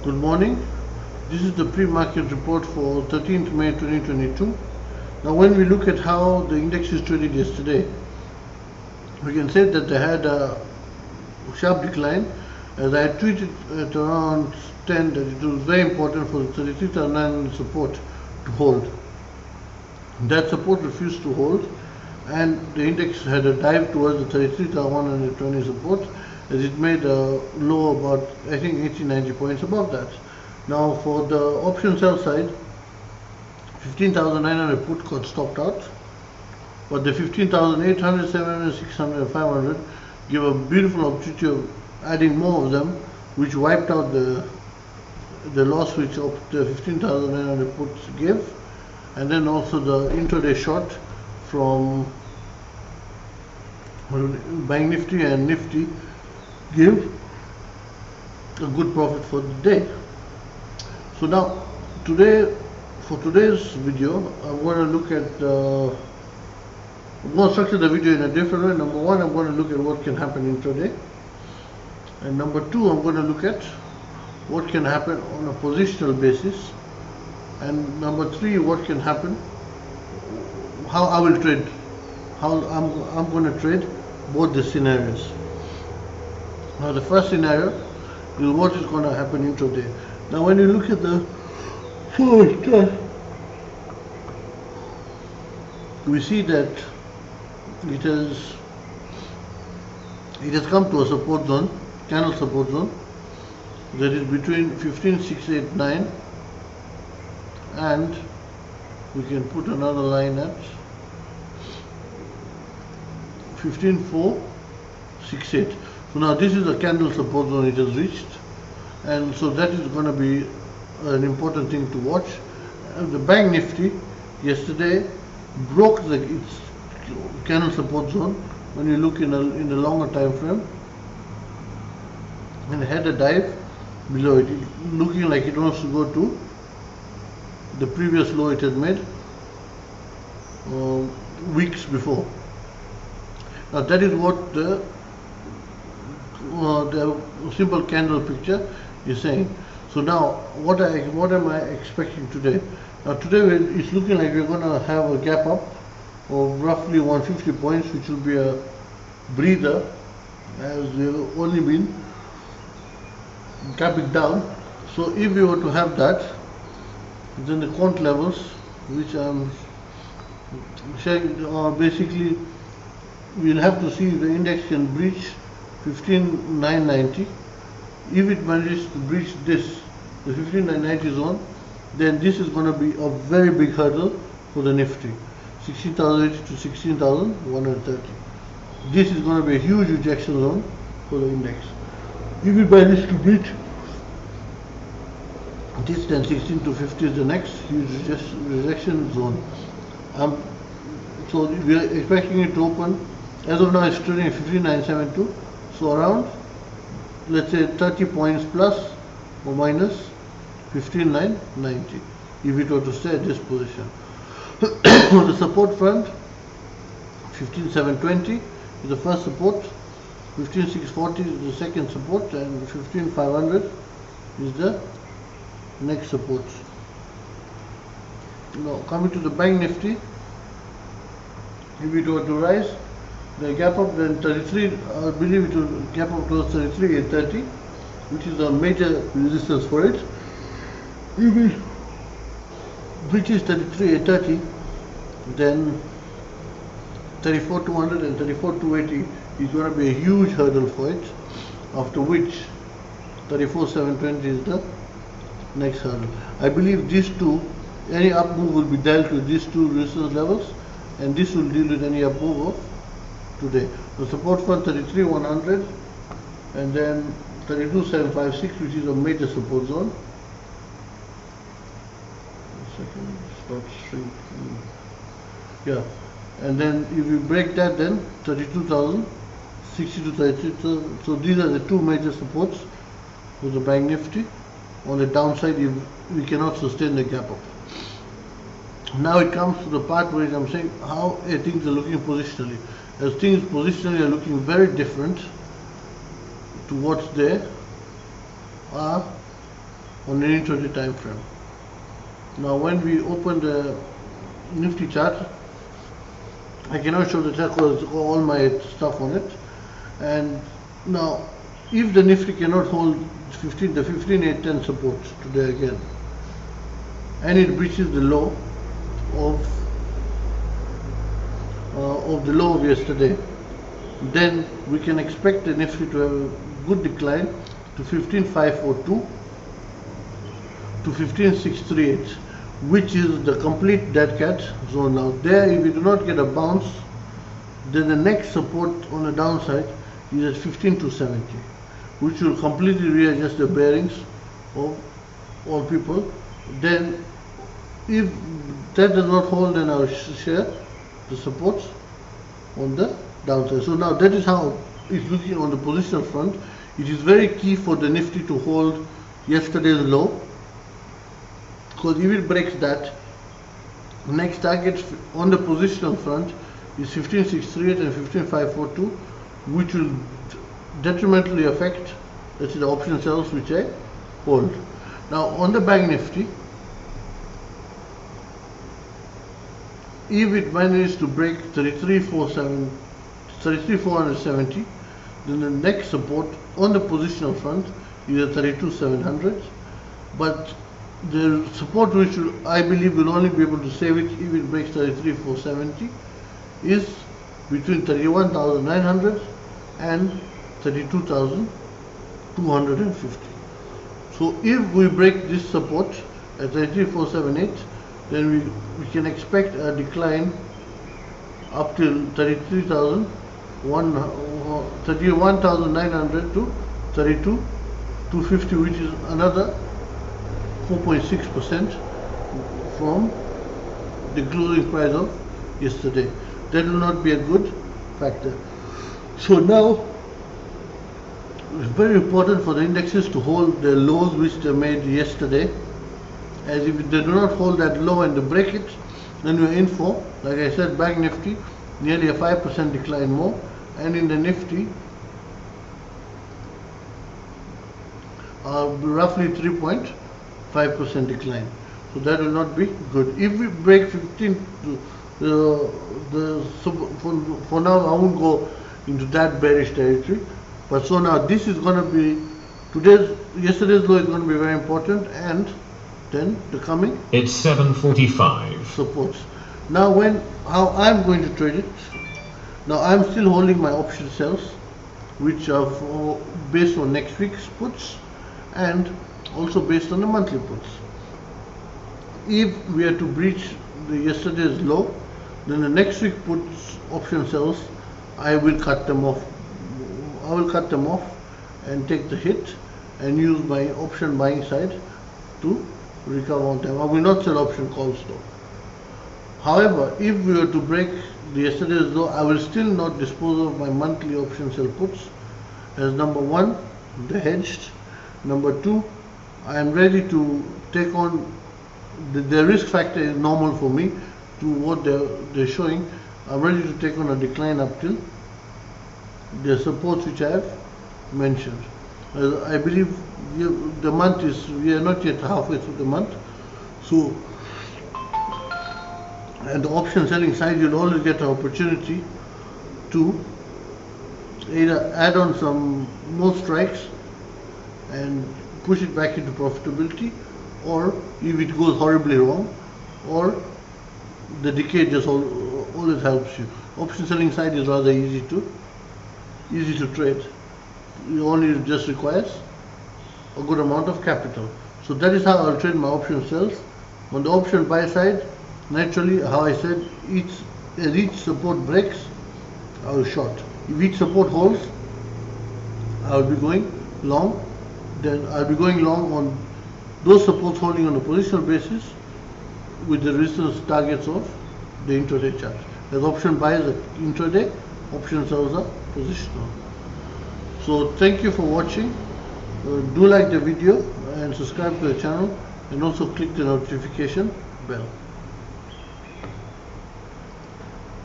Good morning. This is the pre-market report for 13th May 2022. Now when we look at how the index is traded yesterday, we can say that they had a sharp decline. As I had tweeted at around 10 that it was very important for the 33,009 support to hold. That support refused to hold, and the index had a dive towards the 33,120 support as it made a low about, I think, 80-90 points above that. Now for the option sell side, 15,900 put got stopped out, but the 15,800, 700, 600 and 500 give a beautiful opportunity of adding more of them, which wiped out the loss which the 15,900 puts gave, and then also the intraday short from buying Nifty and Nifty give a good profit for the day. So now for today's video, I'm going to look at I'm going to structure the video in a different way. Number one, I'm going to look at what can happen intraday, and number two, I'm going to look at what can happen on a positional basis, and number three, what can happen, how I will trade, how I'm going to trade both the scenarios. Now the first scenario is what is going to happen intraday. Now when you look at the first chart, we see that it has come to a support zone, candle support zone, that is between 15,689 and we can put another line at 15,468. So now this is a candle support zone it has reached, and so that is going to be an important thing to watch. The Bank Nifty yesterday broke its candle support zone when you look in the longer time frame, and had a dive below it, looking like it wants to go to the previous low it had made weeks before. Now that is what the simple candle picture is saying. So now what am I expecting today? Now today it's looking like we're going to have a gap up of roughly 150 points, which will be a breather, as we've only been gapping down. So if we were to have that, then the quant levels which I'm saying basically we'll have to see if the index can breach 15,990. If it manages to breach the 15,990 zone, then this is going to be a very big hurdle for the Nifty, 16,080 to 16,130. This is going to be a huge rejection zone for the index. If it manages to breach this, then 16,250 is the next huge rejection zone. So we are expecting it to open. As of now, it's trading at 15,972. So around, let's say 30 points plus or minus 15,990 if it were to stay at this position. On the support front, 15,720 is the first support, 15,640 is the second support, and 15,500 is the next support. Now coming to the Bank Nifty, if it were to rise, the gap up then 33, I believe it will gap up towards 33,830, which is a major resistance for it. If it breaches 33,830, then 34,200 and 34,280 is going to be a huge hurdle for it, after which 34,720 is the next hurdle. I believe these two, any up move will be dealt with these two resistance levels, and this will deal with any up move of today. The support for 33,100 and then 32,756, which is a major support zone. Start shrinking. Yeah, and then if you break that, then 32,000, 60 to 33. So these are the two major supports for the Bank Nifty. On the downside, if we cannot sustain the gap up. Now it comes to the part where I'm saying how things are looking positionally. As things positionally are looking very different to what's there, are on an intraday time frame. Now when we open the Nifty chart, I cannot show the chart because all my stuff on it. And now if the Nifty cannot hold the 15,810 support today again, and it breaches the low of the low of yesterday, then we can expect the Nifty to have a good decline to 15,542 to 15,638, which is the complete dead cat zone. Now there, if we do not get a bounce, then the next support on the downside is at 15,270, which will completely readjust the bearings of all people. Then if that does not hold, then I will share the supports on the downside. So now that is how it's looking on the positional front. It is very key for the Nifty to hold yesterday's low, because if it breaks that, next target on the positional front is 15,638 and 15,542, which will detrimentally affect, let's say, the option sales which I hold. Now on the Bank Nifty, if it manages to break 33,470, then the next support on the positional front is at 32,700. But the support which I believe will only be able to save it if it breaks 33,470 is between 31,900 and 32,250. So if we break this support at 33,478, then we can expect a decline up till 31,900 to 32,250, which is another 4.6% from the closing price of yesterday. That will not be a good factor. So now it's very important for the indexes to hold the lows which they made yesterday, as if they do not hold that low and they break it, then we are in for, like I said, Bank Nifty nearly a 5% decline more, and in the Nifty roughly 3.5% decline. So that will not be good. If we break 15, for now I won't go into that bearish territory. But so now this is going to be yesterday's low is going to be very important, and then the coming. It's 7:45. Supports. Now how I'm going to trade it. Now I'm still holding my option sales, which are based on next week's puts and also based on the monthly puts. If we are to breach the yesterday's low, then the next week puts option sales, I will cut them off. I will cut them off and take the hit and use my option buying side to recover on them. I will not sell option calls though. However, if we were to break the yesterday's low, I will still not dispose of my monthly option sell puts, as number one, they're hedged. Number two, I am ready to take on the risk factor is normal for me to what they're showing. I'm ready to take on a decline up till the supports which I have mentioned. I believe the month we are not yet halfway through the month, so at the option selling side you'll always get an opportunity to either add on some more strikes and push it back into profitability, or if it goes horribly wrong, or the decay just always helps you. Option selling side is rather easy to trade. It only just requires a good amount of capital. So that is how I'll trade my option sells. On the option buy side, naturally, how I said, as each support breaks, I will short. If each support holds, I will be going long. Then I'll be going long on those supports holding on a positional basis with the resistance targets of the intraday chart. As option buys are intraday, option sells are positional. So thank you for watching. Do like the video and subscribe to the channel, and also click the notification bell.